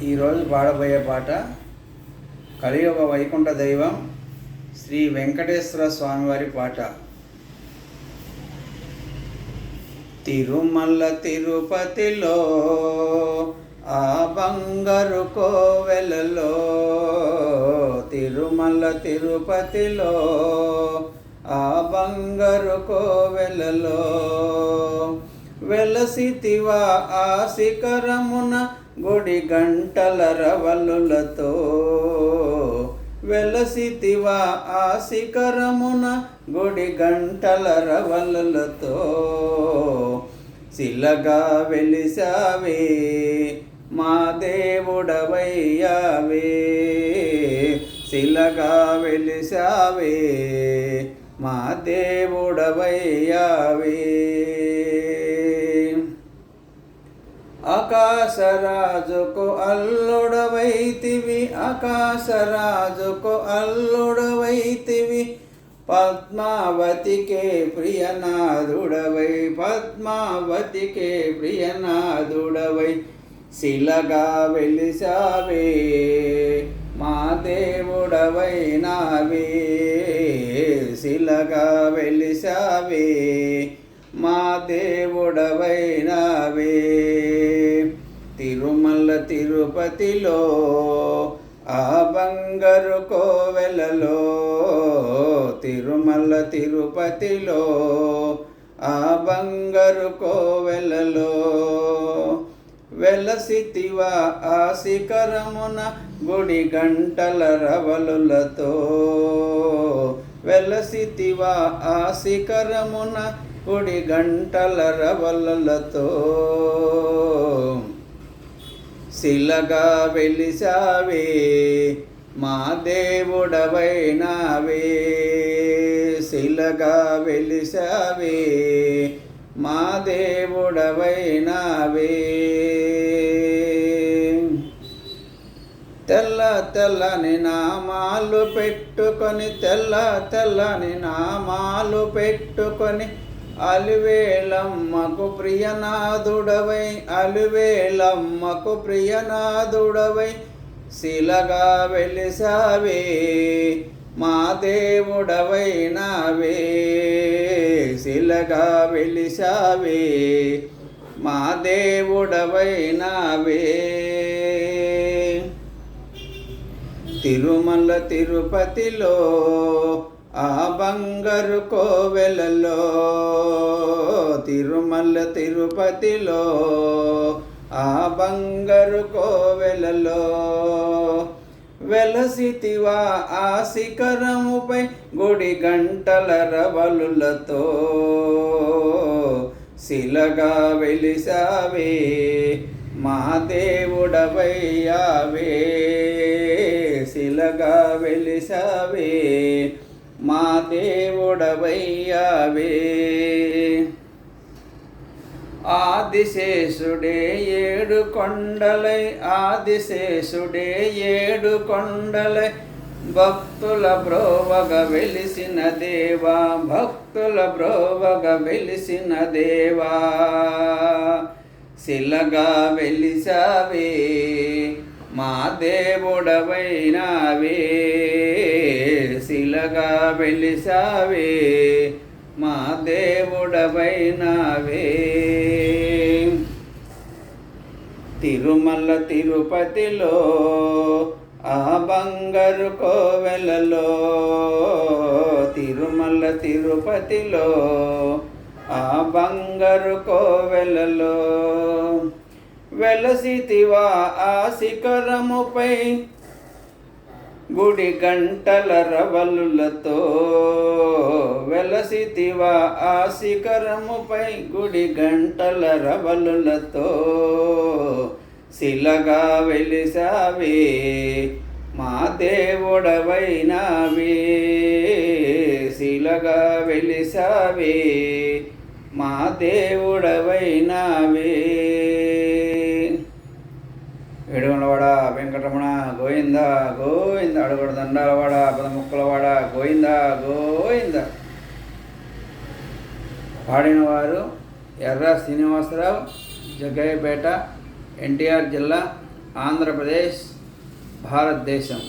ఈరోజు పాడబోయే పాట కలియుగ వైకుంఠ దైవం శ్రీ వెంకటేశ్వర స్వామివారి పాట. తిరుమల తిరుపతిలో ఆ బంగారు కోవెలలో, తిరుమల తిరుపతిలో ఆ బంగారు కోవెలలో, వెలసితివా ఆ శిఖరమున గుడి గంటల రవలులతో, వెలసితివా ఆ శిఖరమున గుడి గంటల రవలులతో, శిలగా వెలిసావే మా దేవుడవయ్యావే, శిలగా వెలిసావే మా దేవుడవయ్యావే. ఆకాశరాజుకు అల్లుడవైతివి, ఆకాశరాజుకు అల్లుడవైతివి, పద్మావతికే ప్రియనాథుడవై, పద్మావతికే ప్రియనాథుడవై, శిలగా వెలిసావే మా దేవుడవై నావే, శిలగా వెలిసావే మా దేవుడవై నావే. తిరుమల తిరుపతిలో ఆ బంగారు కోవెలలో, తిరుమల తిరుపతిలో ఆ బంగారు కోవెలలో, వెలసితివా ఆ శిఖరమున గుడి గంటల రవలులతో, వెలసితివా ఆ శిఖరమున గుడి గంటల రవలులతో, శిలగా వెలిసావే మా దేవుడవై నావే, శిలగా వెలిసావే మా దేవుడవై నావే. తెల్ల తెల్లని నామాలు పెట్టుకొని, తెల్ల తెల్లని నామాలు పెట్టుకొని, అలివేలమ్మకు ప్రియనాథుడవై, అలివేలమ్మకు ప్రియనాథుడవై, శిలగా వెలిసావే మా దేవుడవై నావే, శిలగా వెలిసావే మా దేవుడవై నావే. తిరుమల తిరుపతిలో ఆ బంగారు కోవెలలో, తిరుమల తిరుపతిలో ఆ బంగారు కోవెలలో, వెలసితివా ఆ శిఖరముపై గుడి గంటల రవలులతో, శిలగా వెలిసావే మా దేవుడవయ్యావే, శిలగా వెలిసావే మా దేవుడవయ్యావే. ఆదిశేషుడే ఏడు కొండలై, ఆదిశేషుడే ఏడు కొండలై, భక్తుల బ్రోవగ వెలిసిన దేవా, భక్తుల బ్రోవగ వెలిసిన దేవా, శిలగా వెలిసావే మా దేవుడవై నావే, శిలగా వెలిసావే మా దేవుడవై నావే. తిరుమల తిరుపతిలో ఆ బంగారు కోవెలలో, తిరుమల తిరుపతిలో ఆ బంగారు కోవెలలో, వెలసితివా ఆ శిఖరముపై గుడి గంటల రవలులతో, వెలసితివా ఆ శిఖరముపై గుడి గంటల రవలులతో, శిలగా వెలిసావే మా దేవుడవై నావే, శిలగా వెలిసావే మా దేవుడవై నావే. ఏడుగొండవాడ వెంకటరమణ గోవింద గోవింద, అడుగుడు దండాలవాడ పదముక్కలవాడ గోవింద గోవింద. పాడినవారు ఎర్ర శ్రీనివాసరావు, జగ్గయ్యపేట, ఎన్టీఆర్ జిల్లా, ఆంధ్రప్రదేశ్ భారతదేశం.